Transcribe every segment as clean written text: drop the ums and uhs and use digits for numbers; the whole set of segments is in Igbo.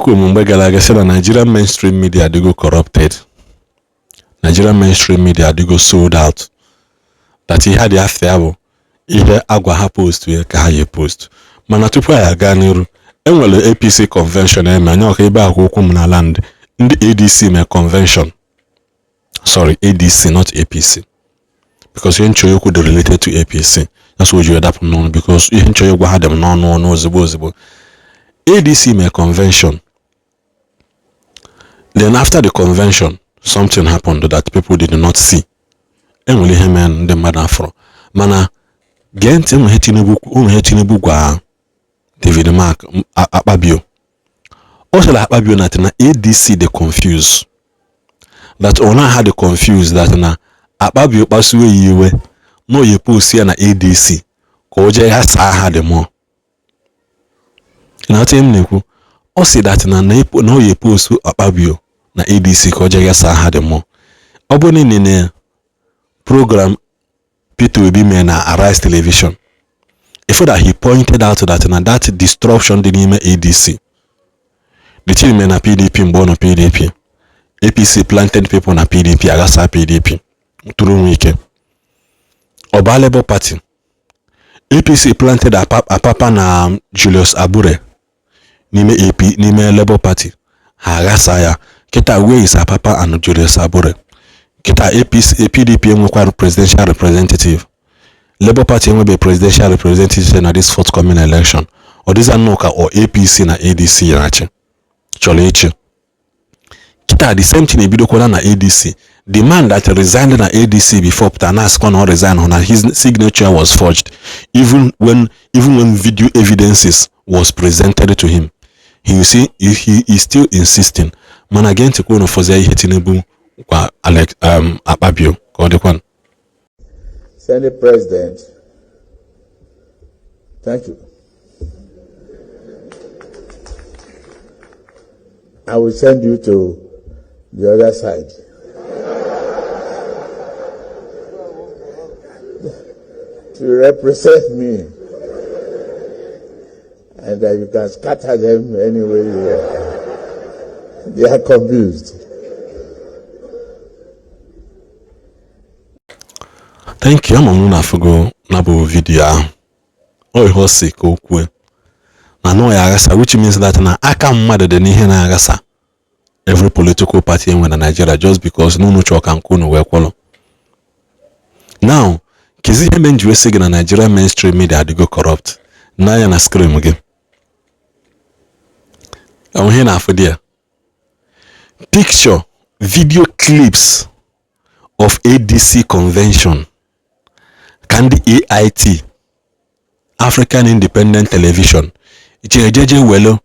mgbe gara aga sị na Nigerian mainstream media adịgo corrupted. Nigerian mainstream media adịgo sold out. That ihe dị afọ ya bụ ihe agwa ha post ya ka ha ye post. Mana tupu ya aga n'iru, enwere APC convention eme anya ọka ebe akwụ okwu m na land. Ndị ADC mee convention. Sorry, ADC, not APC. Because ihe nchọ okwu dị related to APC. That's what you end up known, because ihe nchọ okwu ha dem n'ọnụ ozugbo. ADC mee convention. Then after the convention, something happened that people did not see. Enwere ihe mee ndị mmadụ afọ. Mana gee ntị ụmụ Tinubu gwa David Mark Akpabio. Also like Akpabio na ADC they confused. That ona had the confused that na Akpabio kpasuwe yiwe no ye post ya na ADC ka oje ya saa ha the more. Na tem nekwu o say that na no ye post Akpabio na ADC ka oje ya saa ha the more. Oboni ne program Peter Obi me na Arise Television. Before that he pointed out that na that disruption the name ADC. The team na PDP mbono PDP. APC planted people na PDP agasa PDP. Turu wike. Oba Labour Party. APC planted a papa na Julius Abure. Nime Labour Party. Agasa ya. Kita we is a papa and Julius Abure. Kita APC PDP enwekwa presidential representative. Labour Party will be presidential representative in this forthcoming election. Or this anoka or APC na ADC yache. Choleche. Kita the same thing ibido na ADC. The man that resigned na ADC before Ptanas not resign on his signature was forged. Even when video evidences was presented to him. He is still insisting. Man again to go no for Tinubu Alex Akpabio. Senate President, thank you. I will send you to the other side. To represent me. And that you can scatter them anyway you want. They are confused. Thank you. I'm on Nafugo Nabu video. Oh, it was sick. Okay. I know Agasa, which means that na aka mmadụ dị n'ihe na Agasa. Every political party in Nigeria just because no chọka nkunu wee kwọlọ. Now, kizi ihe men jiwe sigi na Nigerian mainstream media adịgo corrupt. Na ya na screen gị. Ihe na afọ dia. Picture, video clips of ADC convention. Kandi AIT, African Independent Television. Jeje welo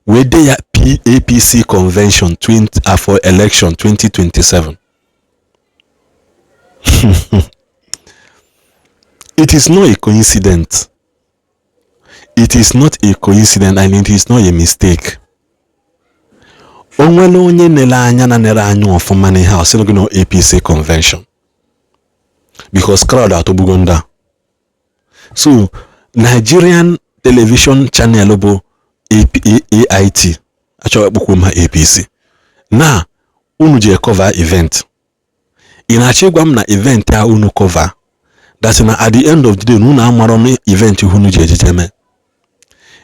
we dey ya APC convention for election 2027. It is not a coincidence. It is not a coincidence and it is not a mistake. Onwelo onye nele anya na nere anya ofuma n'ihe a sị no APC convention. Because crowd out Buganda. So Nigerian television channel bụ AIT achọrọ kpọkwa ma APC. Na unu je cover event. Ina gwa m na event a unu cover. That na at the end of the day unu amara na event unu je ejeme.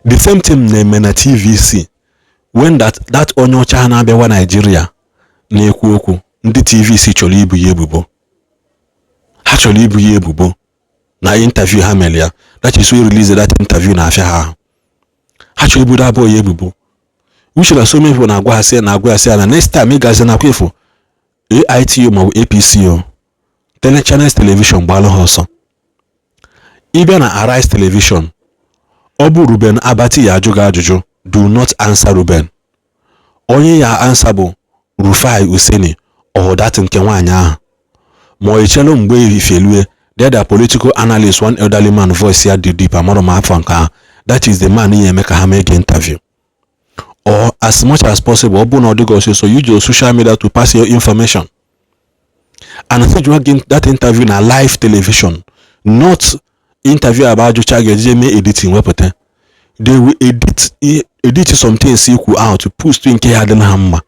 The same thing na-eme na TVC. When that onye ọcha na abịawa Nigeria na-ekwu okwu, ndị TVC chọrọ ibu ya ebubo. Ha chọrọ ibu ya ebubo na interview ha mere ya. That is why release that interview na afia ha. Ha chọrọ ibu da boy ya ebubo. Which na so many people na agwa asị na next time ị gazi na kwefo AIT ma APC o. Channels television gbalụ ha ọsọ. Ịbịa na Arise television, ọ bụ Ruben Abati ya ajụghị ajụjụ. Do not answer Ruben. Onye ya answer bụ Rufai Useni or that nke nwaanyị ahụ. Ma ichelo mgbe ifelue, the political analyst, one elderly man voice here deep amaro. That is the man he make a make interview. Or as much as possible, so use your social media to pass your information. And I said you again that interview na live television, not interview about your child editing weapon. They will edit edit some things equal out to post nke ya dị na mma.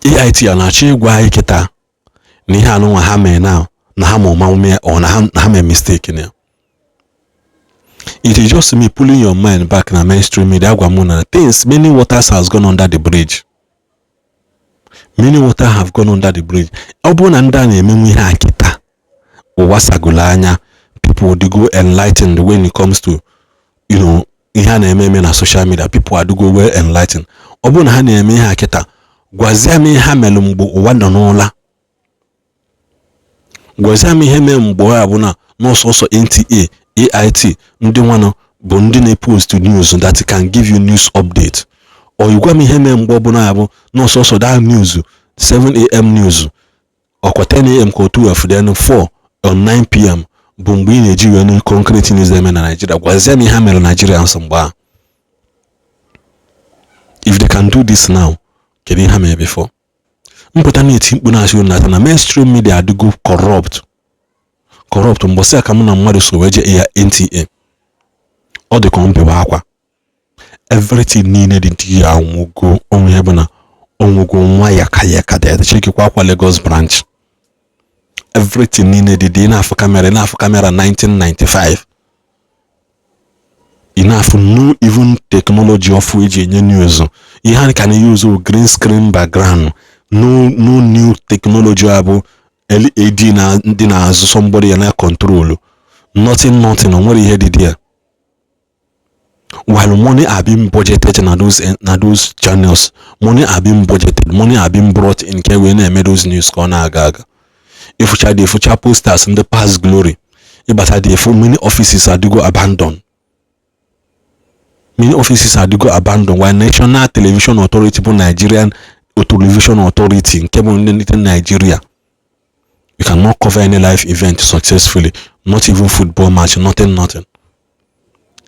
AIT a na-achọ ịgwa anyị kịta na ihe anụnwa ha mee now na ha ma ọma or na ha mee mistake na. It is just me pulling your mind back na mainstream media. Agwa mụ na things, many waters has gone under the bridge. Many waters have gone under the bridge. Ọ bụrụ na ndị a na-emenwe ihe a kịta ụwa sagolo anya, people would go enlightened when it comes to, you know, ihe a na-eme na social media. People are go well enlightened. Ọ bụrụ na ha na-eme ihe a kịta, gwazie m ihe ha melụ mgbe ụwa nọ n'ụla. Gwazie m ihe mee mgbe ọ bụ na n'ọsọsọ NTA, AIT ndị nwanọ bụ ndị na-post news that can give you news update. Or you gwa m ihe mee mgbe ọ bụ na abụ n'ọsọsọ that news 7 AM news ọkwa 10 AM ka 12 then 4 or 9 PM bụ mgbe ị na-eji wee na concrete news eme na Nigeria. Gwazie m ihe ha mere Nigerians mgbe a. If they can do this now, kedu ihe ha mere before? Mpụta na-eti mkpu na-asị na mainstream media adịgo corrupt mbọsị aka mụ na mmadụ so wee je ya NTA. Ọ dị ka mpewa akwa. Everything niile dị ntị ya anwụgo onwe ya bụ na onwugo nwa ya ka dị chekwa akwa Lagos branch. Everything niile dị na-afụ kamera 1995. Enough no even technology of eji enye news. Ihe a ka na-use green screen background. No new technology abụ LED na ndị na-azụ somebody ya na control. Nothing onwere ihe dị there. While money are being budgeted na those channels, money are being budgeted, money are being brought in ke we na-eme those news ka ọ na-aga. Ifucha posters in the past glory. Ibata dey for many offices are go abandoned. Many offices are go abandoned while National Television Authority bụ Nigerian Television Authority nke bụ ndị Nigeria. You cannot cover any live event successfully, not even football match, nothing.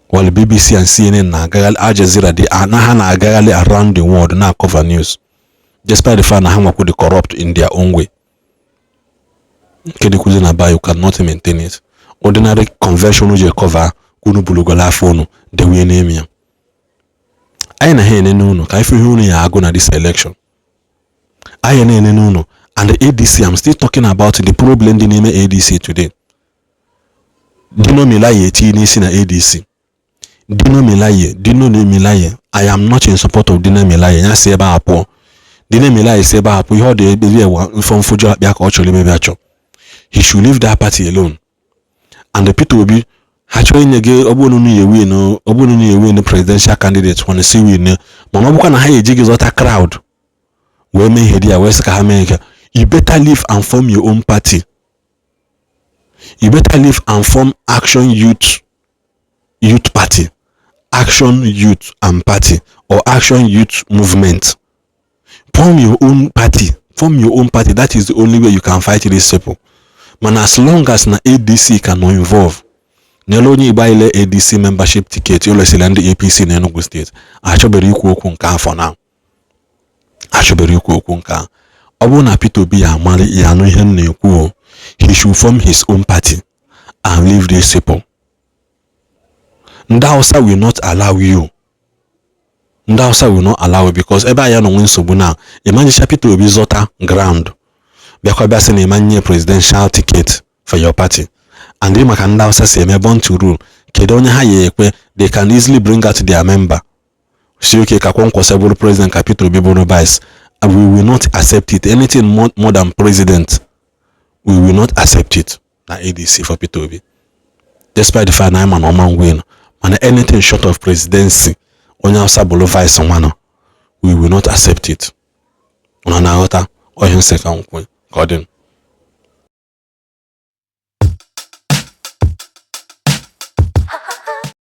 While BBC and CNN na Al Jazeera they are na around the world na cover news, despite the fact na ha nwakwu dey corrupt in their own way. Kedikuzi na ba you cannot maintain it. Ordinary conventional je cover kunu bulugola phone the way name ya. Anyị na ha enene unu ka ife ihe unu ya agụ na this election. Anyị na enene unu. And the ADC, I'm still talking about the problem the name ADC today. Dino Milaye TNC na ADC. Dino Milaye. I am not in support of Dino Milaye. Ya say ba apo. Dino Milaye say ba apo. You heard the from Fujo Biaka actually maybe acho. He should leave that party alone. And the Peter Obi actually nyege obonu ye win the presidential candidate when see win. Mama buka na haye jigi zota crowd. We me hedia West Kahameka. You better leave and form your own party. You better leave and form Action Youth Party, Action Youth and Party, or Action Youth Movement. Form your own party. That is the only way you can fight this people. Man, as long as na ADC cannot involve, Neloni Ibaile ADC membership ticket, you'll see land the APC in Enugu State. Achoberi Kunka for now. Achoberi Kunka. Obuna Peter Obi amali ya no ihe na-ekwu. He should form his own party and leave these people. Ndausa will not allow you. Ndausa will not allow you because ebe aya no win nsogbu na. Imagine Peter Obi zota ground. Biakwa bia se na imanye presidential ticket for your party. And they maka Ndausa say me born to rule. Kedu onye ha ye ekwe, they can easily bring out their member. Si okay ka kwonkwosebulu president ka Peter Obi bụrụ vice. And we will not accept it. Anything more than president, we will not accept it. Na ADC for Peter Obi. Despite the fact I'm an Oman win, and anything short of presidency, onya sabolo vice one, we will not accept it. On an outer or in second, Gordon.